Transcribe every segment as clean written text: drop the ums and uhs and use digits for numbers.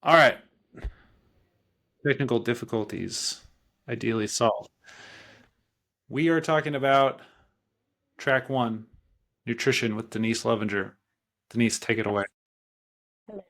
All right. Technical difficulties ideally solved. We are talking about track one, nutrition with Denise Levenger. Denise, take it away. Yes. Hello.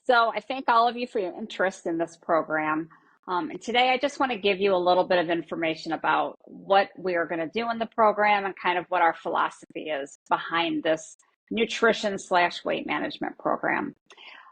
So I thank all of you for your interest in this program. And today I just want to give you a little bit of information about what we are going to do in the program and kind of what our philosophy is behind this nutrition slash weight management program.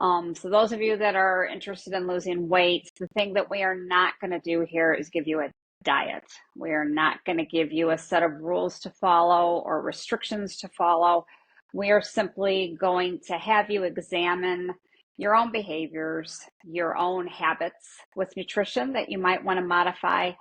So those of you that are interested in losing weight, the thing that we are not going to do here is give you a diet. We are not going to give you a set of rules to follow or restrictions to follow. We are simply going to have you examine your own behaviors, your own habits with nutrition that you might want to modify,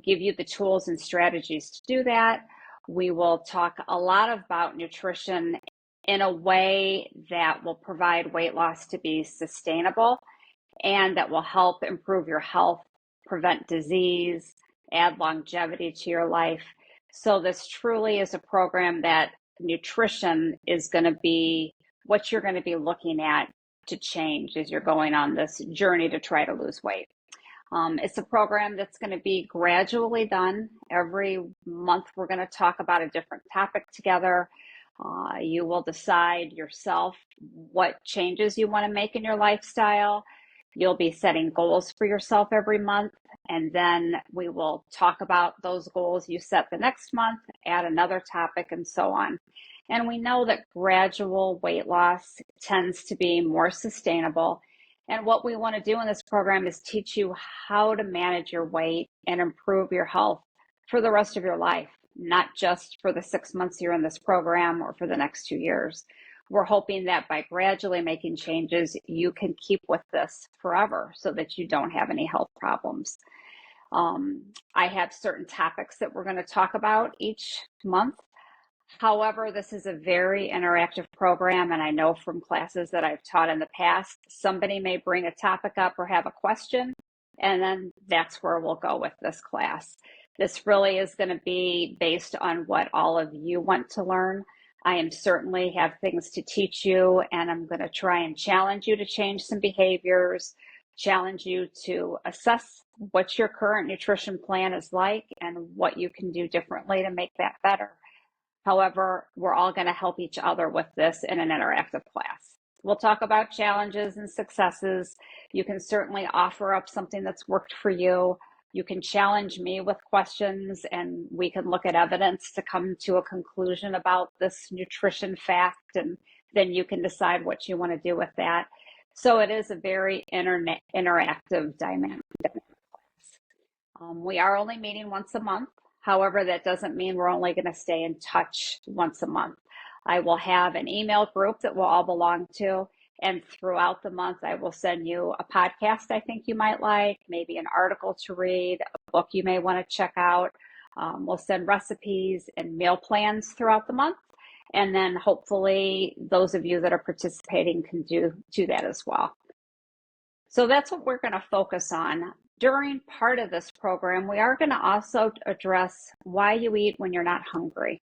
give you the tools and strategies to do that. We will talk a lot about nutrition in a way that will provide weight loss to be sustainable and that will help improve your health, prevent disease, add longevity to your life. So this truly is a program that nutrition is going to be what you're going to be looking at to change as you're going on this journey to try to lose weight. It's a program that's going to be gradually done. Every month, we're going to talk about a different topic together. You will decide yourself what changes you want to make in your lifestyle. You'll be setting goals for yourself every month, and then we will talk about those goals you set the next month, add another topic, and so on. And we know that gradual weight loss tends to be more sustainable. And what we want to do in this program is teach you how to manage your weight and improve your health for the rest of your life, not just for the 6 months you're in this program or for the next 2 years. We're hoping that by gradually making changes, you can keep with this forever so that you don't have any health problems. I have certain topics that we're going to talk about each month. However, this is a very interactive program, and I know from classes that I've taught in the past, somebody may bring a topic up or have a question, and then that's where we'll go with this class. This really is going to be based on what all of you want to learn. I am certainly have things to teach you, and I'm going to try and challenge you to change some behaviors, challenge you to assess what your current nutrition plan is like and what you can do differently to make that better. However, we're all going to help each other with this in an interactive class. We'll talk about challenges and successes. You can certainly offer up something that's worked for you. You can challenge me with questions, and we can look at evidence to come to a conclusion about this nutrition fact, and then you can decide what you want to do with that. So it is a very interactive dynamic class. We are only meeting once a month. However, that doesn't mean we're only going to stay in touch once a month. I will have an email group that we'll all belong to. And throughout the month, I will send you a podcast I think you might like, maybe an article to read, a book you may want to check out. We'll send recipes and meal plans throughout the month. And then hopefully those of you that are participating can do that as well. So that's what we're going to focus on. During part of this program, we are going to also address why you eat when you're not hungry.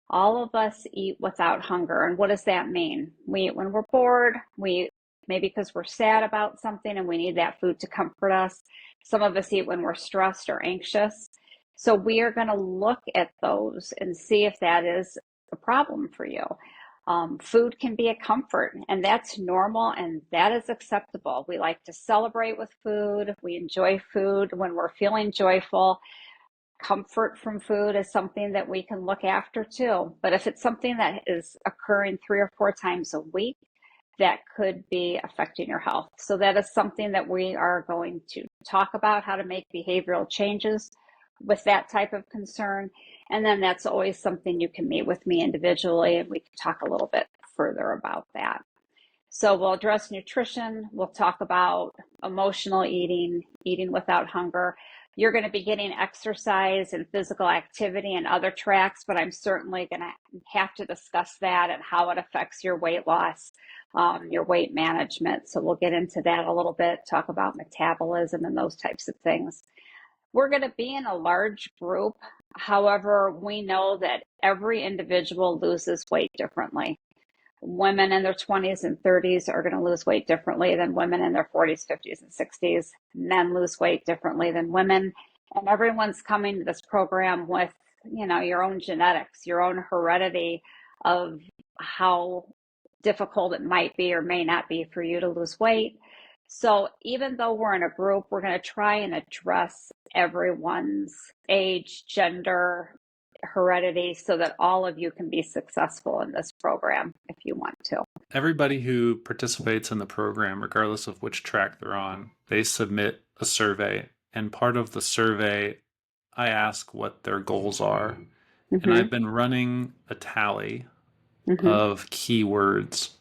All of us eat without hunger. And what does that mean? We eat when we're bored. We eat maybe because we're sad about something and we need that food to comfort us. Some of us eat when we're stressed or anxious. So we are going to look at those and see if that is a problem for you. Food can be a comfort, and that's normal and that is acceptable. We like to celebrate with food. We enjoy food when we're feeling joyful. Comfort from food is something that we can look after too. But if it's something that is occurring 3 or 4 times a week, that could be affecting your health. So that is something that we are going to talk about, how to make behavioral changes with that type of concern. And then that's always something you can meet with me individually, and we can talk a little bit further about that. So we'll address nutrition. We'll talk about emotional eating, eating without hunger. You're going to be getting exercise and physical activity and other tracks, but I'm certainly going to have to discuss that and how it affects your weight loss, your weight management. So we'll get into that a little bit, talk about metabolism and those types of things. We're going to be in a large group. However, we know that every individual loses weight differently. Women in their 20s and 30s are going to lose weight differently than women in their 40s, 50s, and 60s. Men lose weight differently than women. And everyone's coming to this program with, your own genetics, your own heredity of how difficult it might be or may not be for you to lose weight. So even though we're in a group, we're going to try and address everyone's age, gender, heredity so that all of you can be successful in this program if you want to. Everybody who participates in the program, regardless of which track they're on, they submit a survey. And part of the survey, I ask what their goals are. And Mm-hmm. I've been running a tally Mm-hmm. of keywords.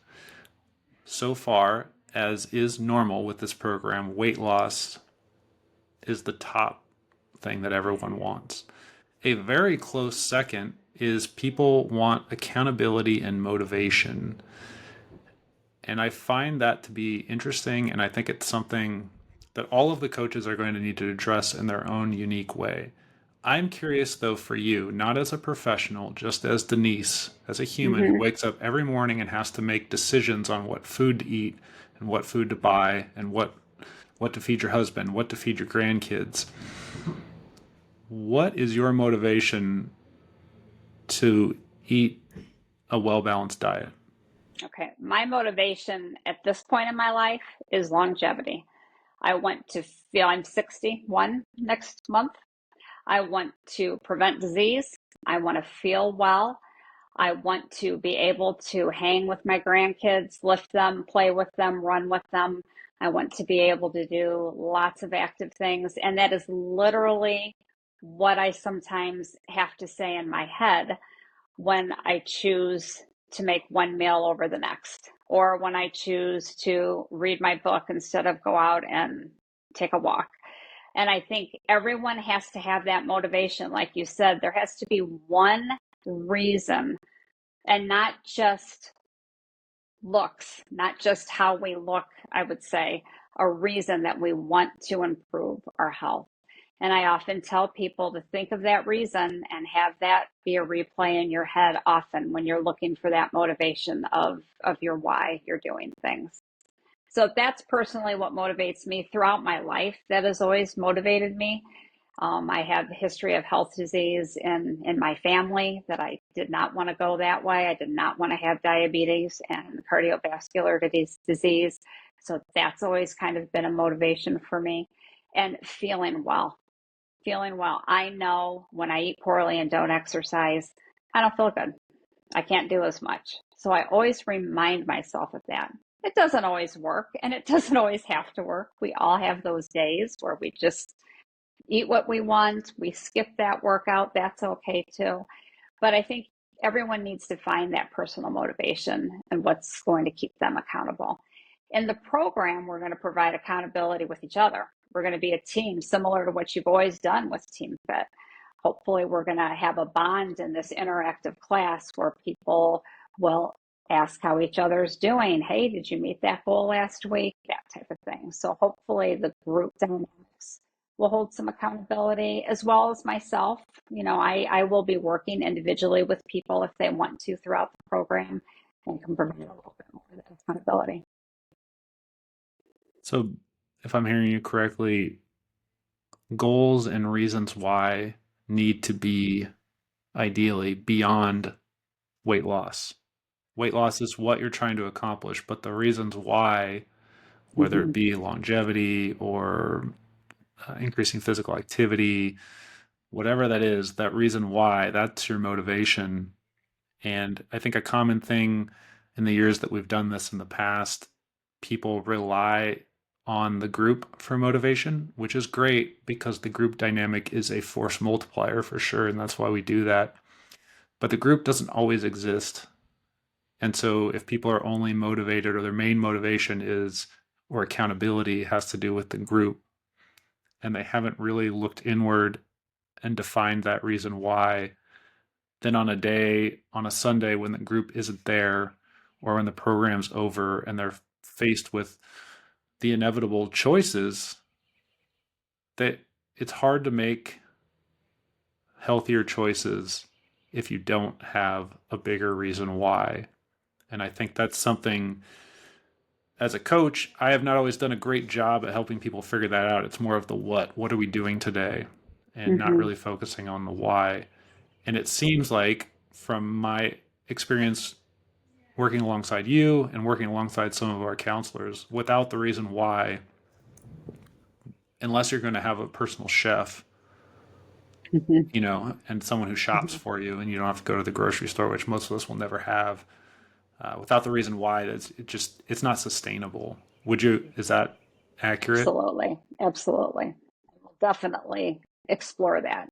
So far, as is normal with this program, weight loss is the top thing that everyone wants. A very close second is people want accountability and motivation. And I find that to be interesting. And I think it's something that all of the coaches are going to need to address in their own unique way. I'm curious, though, for you, not as a professional, just as Denise, as a human who Mm-hmm. wakes up every morning and has to make decisions on what food to eat and what food to buy and what to feed your husband, what to feed your grandkids. What is your motivation to eat a well balanced diet? Okay. My motivation at this point in my life is longevity. I want to feel I'm 61 next month. I want to prevent disease. I want to feel well. I want to be able to hang with my grandkids, lift them, play with them, run with them. I want to be able to do lots of active things. And that is literally what I sometimes have to say in my head when I choose to make one meal over the next, or when I choose to read my book instead of go out and take a walk. And I think everyone has to have that motivation. Like you said, there has to be one reason, and not just looks, not just how we look, I would say, a reason that we want to improve our health. And I often tell people to think of that reason and have that be a replay in your head often when you're looking for that motivation of your why you're doing things. So that's personally what motivates me throughout my life. That has always motivated me. I have a history of health disease in my family that I did not want to go that way. I did not want to have diabetes and cardiovascular disease. So that's always kind of been a motivation for me. And feeling well. Feeling well. I know when I eat poorly and don't exercise, I don't feel good. I can't do as much. So I always remind myself of that. It doesn't always work and it doesn't always have to work. We all have those days where we just eat what we want, we skip that workout. That's okay too. But I think everyone needs to find that personal motivation and what's going to keep them accountable. In the program, we're going to provide accountability with each other. We're going to be a team similar to what you've always done with Team Fit. Hopefully, we're going to have a bond in this interactive class where people will ask how each other's doing. Hey, did you meet that goal last week? That type of thing. So hopefully the group dynamics will hold some accountability as well as myself. I will be working individually with people if they want to throughout the program and can provide a little bit more of that accountability. So, if I'm hearing you correctly, goals and reasons why need to be ideally beyond weight loss. Weight loss is what you're trying to accomplish, but the reasons why, whether it Mm-hmm. be longevity or increasing physical activity, whatever that is, that reason why, that's your motivation. And I think a common thing in the years that we've done this in the past, people rely on the group for motivation, which is great because the group dynamic is a force multiplier for sure. And that's why we do that. But the group doesn't always exist. And so if people are only motivated or their main motivation is or accountability has to do with the group and they haven't really looked inward and defined that reason why, then on a Sunday when the group isn't there or when the program's over and they're faced with the inevitable choices, that it's hard to make healthier choices if you don't have a bigger reason why. And I think that's something, as a coach, I have not always done a great job at helping people figure that out. It's more of the what. What are we doing today? And not Hmm. really focusing on the why. And it seems like, from my experience working alongside you and working alongside some of our counselors, without the reason why, unless you're going to have a personal chef, Hmm. and someone who shops Hmm. for you, and you don't have to go to the grocery store, which most of us will never have, without the reason why, it's not sustainable. Would you? Is that accurate? Absolutely. Absolutely. We'll definitely explore that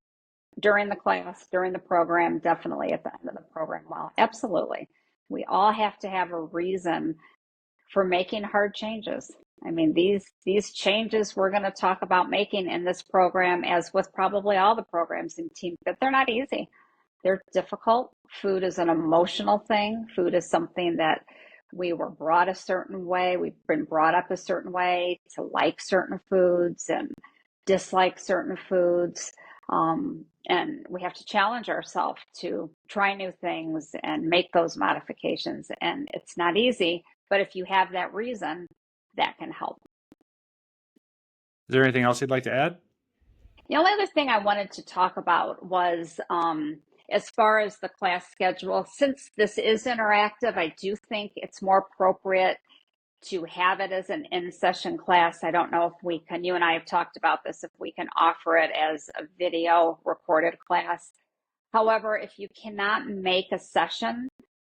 during the class, during the program, definitely at the end of the program. Well, absolutely. We all have to have a reason for making hard changes. I mean, these changes we're going to talk about making in this program, as with probably all the programs in team, but they're not easy. They're difficult. Food is an emotional thing. Food is something that we were brought a certain way. We've been brought up a certain way to like certain foods and dislike certain foods. And we have to challenge ourselves to try new things and make those modifications. And it's not easy, but if you have that reason, that can help. Is there anything else you'd like to add? The only other thing I wanted to talk about was as far as the class schedule, since this is interactive, I do think it's more appropriate to have it as an in-session class. I don't know if we can, you and I have talked about this, if we can offer it as a video recorded class. However, if you cannot make a session,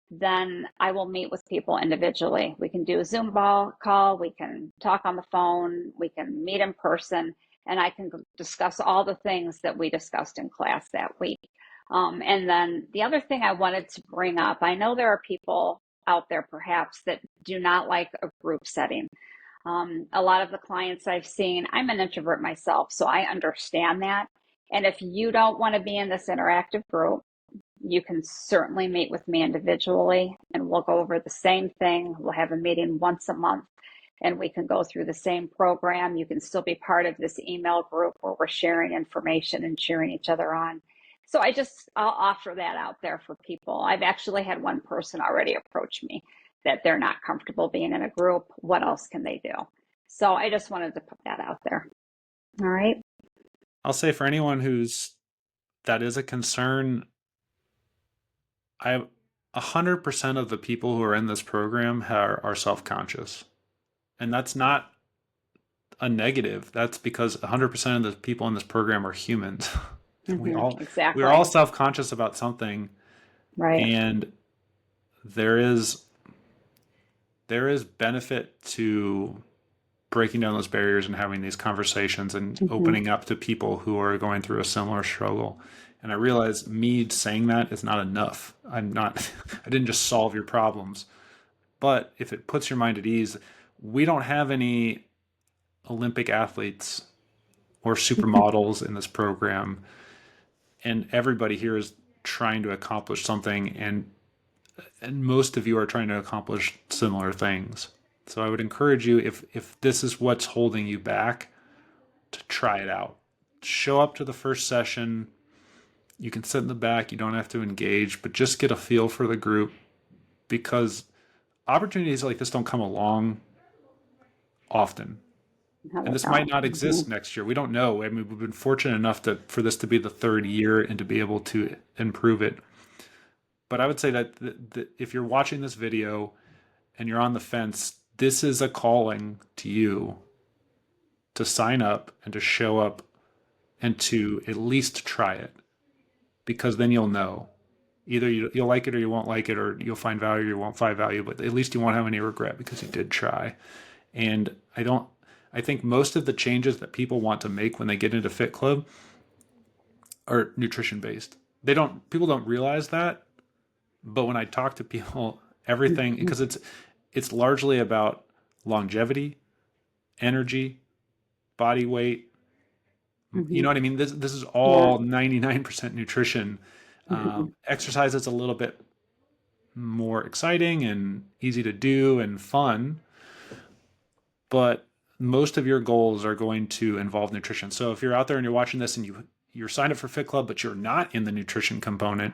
then I will meet with people individually. We can do a Zoom call, we can talk on the phone, we can meet in person, and I can discuss all the things that we discussed in class that week. And then the other thing I wanted to bring up, I know there are people out there perhaps that do not like a group setting. A lot of the clients I've seen, I'm an introvert myself, so I understand that. And if you don't want to be in this interactive group, you can certainly meet with me individually and we'll go over the same thing. We'll have a meeting once a month and we can go through the same program. You can still be part of this email group where we're sharing information and cheering each other on. So I'll offer that out there for people. I've actually had one person already approach me that they're not comfortable being in a group. What else can they do? So I just wanted to put that out there. All right. I'll say, for anyone who's that is a concern, I 100% of the people who are in this program are self-conscious. And that's not a negative. That's because 100% of the people in this program are humans. we Mm-hmm. all we're all Exactly. self-conscious about something, Right. and there is there is benefit to breaking down those barriers and having these conversations and Mm-hmm. opening up to people who are going through a similar struggle. And I realize me saying that is not enough. I'm not I didn't just solve your problems. But if it puts your mind at ease, we don't have any Olympic athletes or supermodels in this program, and everybody here is trying to accomplish something, and most of you are trying to accomplish similar things. So I would encourage you, if this is what's holding you back, to try it out. Show up to the first session. You can sit in the back, you don't have to engage, but just get a feel for the group, because opportunities like this don't come along often. How And they this might don't. not Mm-hmm. exist next year. We don't know. I mean, we've been fortunate enough for this to be the third year and to be able to improve it. But I would say that if you're watching this video and you're on the fence, this is a calling to you to sign up and to show up and to at least try it, because then you'll know. Either you'll like it or you won't like it, or you'll find value or you won't find value, but at least you won't have any regret because you did try. And I think most of the changes that people want to make when they get into Fit Club are nutrition based. People don't realize that, but when I talk to people, everything, Mm-hmm. because it's largely about longevity, energy, body weight. You Mm-hmm. know what I mean? This is Yeah. all 99% nutrition. Mm-hmm. Exercise is a little bit more exciting and easy to do and fun, but most of your goals are going to involve nutrition. So if you're out there and you're watching this and you're signed up for Fit Club, but you're not in the nutrition component,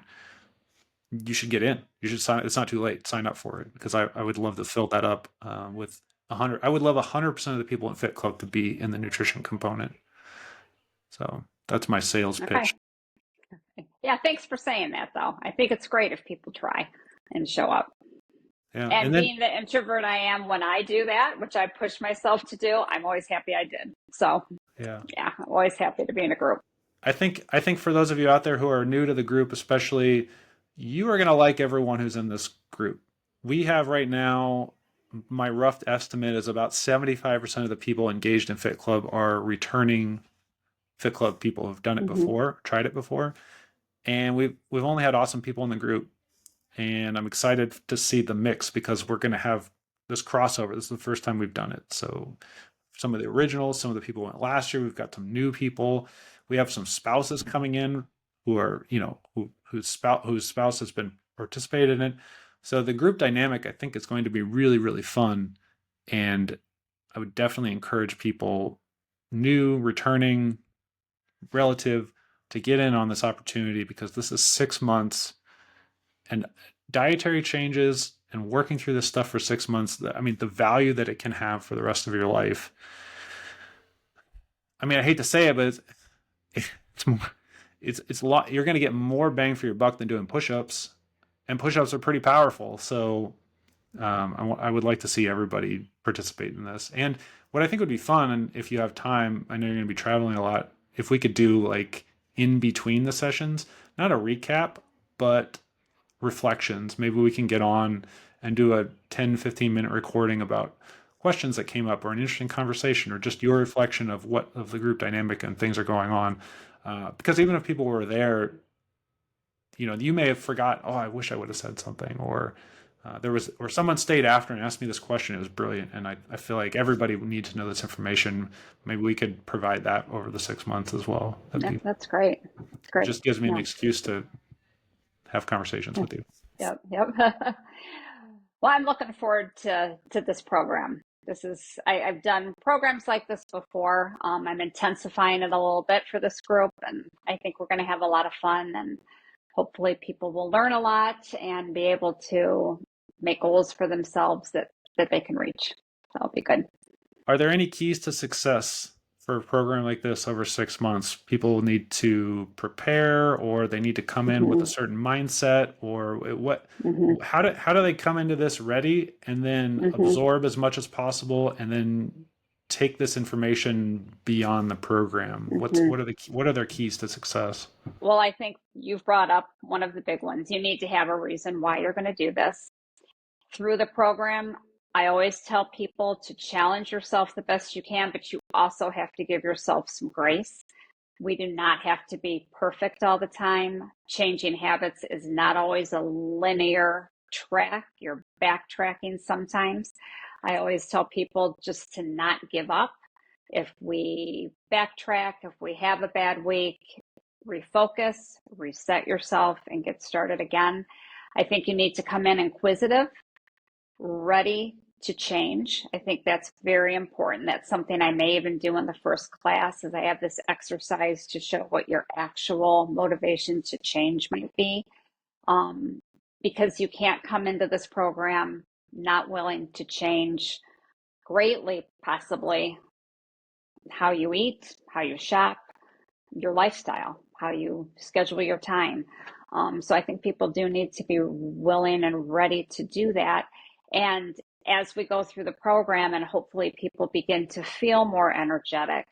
you should get in. You should sign. It's not too late. Sign up for it because I would love to fill that up with 100. I would love 100% of the people in Fit Club to be in the nutrition component. So that's my sales Okay. pitch. Yeah, thanks for saying that, though. I think it's great if people try and show up. Yeah, and And then being the introvert I am when I do that, which I push myself to do, I'm always happy I did. So, yeah, yeah, I'm always happy to be in a group. I think for those of you out there who are new to the group, especially, you are going to like everyone who's in this group. We have right now, my rough estimate is about 75% of the people engaged in Fit Club are returning Fit Club people who've done it Hmm. before, tried it before, and we've only had awesome people in the group, and I'm excited to see the mix because we're going to have this crossover. This is the first time we've done it, so some of the originals, some of the people who went last year. We've got some new people. We have some spouses coming in who are, whose spouse has been participated in it. So the group dynamic, I think, is going to be really, really fun. And I would definitely encourage people, new, returning, relative, to get in on this opportunity because this is 6 months and dietary changes and working through this stuff for 6 months. I mean, the value that it can have for the rest of your life. I mean, I hate to say it, but it's more, it's a lot. You're going to get more bang for your buck than doing push-ups, and push-ups are pretty powerful. So I would like to see everybody participate in this. And what I think would be fun, and if you have time, I know you're going to be traveling a lot. If we could do like in between the sessions, not a recap, but reflections. Maybe we can get on and do a 10-15 minute recording about questions that came up or an interesting conversation or just your reflection of what of the group dynamic and things are going on. Because even if people were there, you may have forgot, oh, I wish I would have said something, or someone stayed after and asked me this question. It was brilliant. And I feel like everybody would need to know this information. Maybe we could provide that over the 6 months as well. That's great. It Great. just gives me an Yeah. excuse to have conversations with you. Yep. Yep. Well, I'm looking forward to this program. I've done programs like this before. I'm intensifying it a little bit for this group, and I think we're going to have a lot of fun, and hopefully people will learn a lot and be able to make goals for themselves that they can reach. So it'll be good. Are there any keys to success for a program like this over 6 months? People need to prepare, or they need to come in with a Hmm. certain mindset, or what? Hmm. How do they come into this ready and then Hmm. absorb as much as possible, and then take this information beyond the program? Hmm. What are their keys to success? Well, I think you've brought up one of the big ones. You need to have a reason why you're going to do this. Through the program, I always tell people to challenge yourself the best you can, but you also have to give yourself some grace. We do not have to be perfect all the time. Changing habits is not always a linear track. You're backtracking sometimes. I always tell people just to not give up. If we backtrack, if we have a bad week, refocus, reset yourself, and get started again. I think you need to come in inquisitive, ready to change. I think that's very important. That's something I may even do in the first class is I have this exercise to show what your actual motivation to change might be. Um, because you can't come into this program not willing to change greatly, possibly how you eat, how you shop, your lifestyle, how you schedule your time. So I think people do need to be willing and ready to do that. And as we go through the program, and hopefully people begin to feel more energetic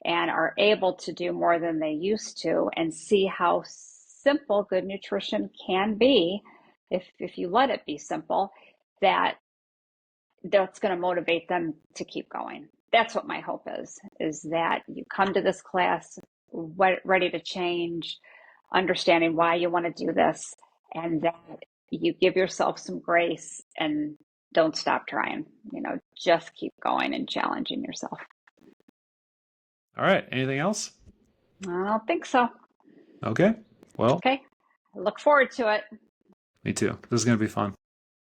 and are able to do more than they used to, and see how simple good nutrition can be if you let it be simple, that that's going to motivate them to keep going. That's what my hope is that you come to this class ready to change, understanding why you want to do this, and that you give yourself some grace and don't stop trying. Just keep going and challenging yourself. All right. Anything else? I don't think so. Okay. Well, Okay. I look forward to it. me too. This is going to be fun.